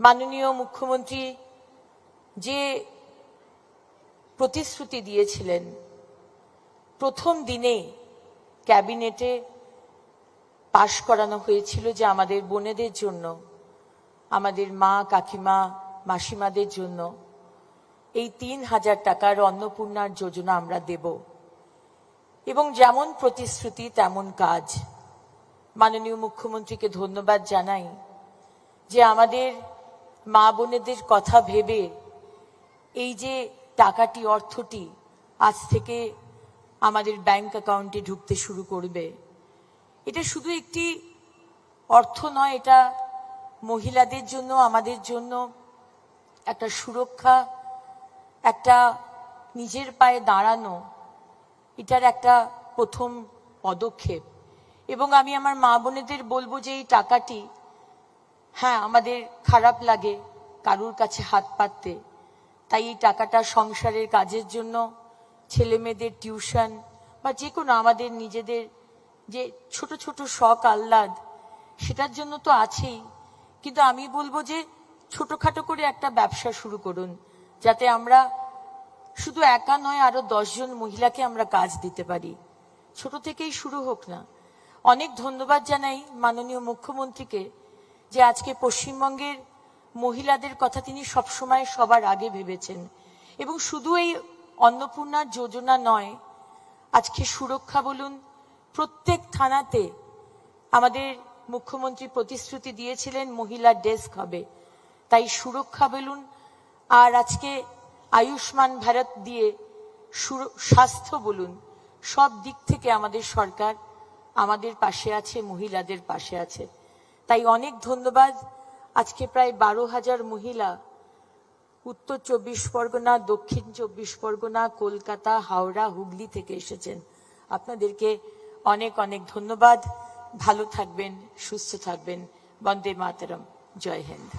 মাননীয় মুখ্যমন্ত্রী যে প্রতিশ্রুতি দিয়েছিলেন, প্রথম দিনে ক্যাবিনেটে পাশ করানো হয়েছিল যে আমাদের বোনেদের জন্য, আমাদের মা কাকিমা মাসিমাদের জন্য এই ৩,০০০ টাকার অন্নপূর্ণার যোজনা আমরা দেব। এবং যেমন প্রতিশ্রুতি তেমন কাজ। মাননীয় মুখ্যমন্ত্রীকে ধন্যবাদ জানাই যে আমাদের মা বোনেদের কথা ভেবে এই যে টাকাটি, অর্থটি আজ থেকে আমাদের ব্যাংক অ্যাকাউন্টে ঢুকতে শুরু করবে। এটা শুধু একটি অর্থ নয়, এটা মহিলাদের জন্য, আমাদের জন্য একটা সুরক্ষা, একটা নিজের পায়ে দাঁড়ানো, এটার একটা প্রথম পদক্ষেপ। এবং আমি আমার মা বোনেদের বলবো যে এই টাকাটি, হ্যাঁ আমাদের খারাপ লাগে কারুর কাছে হাত পাততে, তাই এই টাকাটা সংসারের কাজের জন্য, ছেলে মেয়েদের টিউশন বা যে কোনো আমাদের নিজেদের যে ছোট ছোট শখ আহ্লাদ, সেটার জন্য তো আছেই। কিন্তু আমি বলবো যে ছোটখাটো করে একটা ব্যবসা শুরু করুন, যাতে আমরা শুধু একা নয়, আরো 10 জন মহিলাকে আমরা কাজ দিতে পারি। ছোট থেকেই শুরু হোক না। অনেক ধন্যবাদ জানাই মাননীয় মুখ্যমন্ত্রীকে যে আজকে পশ্চিমবঙ্গের মহিলাদের কথা তিনি সবসময় সবার আগে ভেবেছেন। এবং শুধু এই অন্নপূর্ণার যোজনা নয়, আজকে সুরক্ষা বলুন, প্রত্যেক থানাতে আমাদের মুখ্যমন্ত্রী প্রতিশ্রুতি দিয়েছিলেন মহিলা ডেস্ক হবে, তাই সুরক্ষা বলুন, আর আজকে আয়ুষ্মান ভারত দিয়ে স্বাস্থ্য বলুন, সব দিক থেকে আমাদের সরকার আমাদের পাশে আছে, মহিলাদের পাশে আছে। তাই অনেক ধন্যবাদ। আজকে প্রায় 12,000 মহিলা উত্তর 24 পরগনা, দক্ষিণ 24 পরগনা, কলকাতা, হাওড়া, হুগলি থেকে এসেছেন। আপনাদেরকে অনেক অনেক ধন্যবাদ। ভালো থাকবেন, সুস্থ থাকবেন। বন্দে মাতরম। জয় হিন্দ।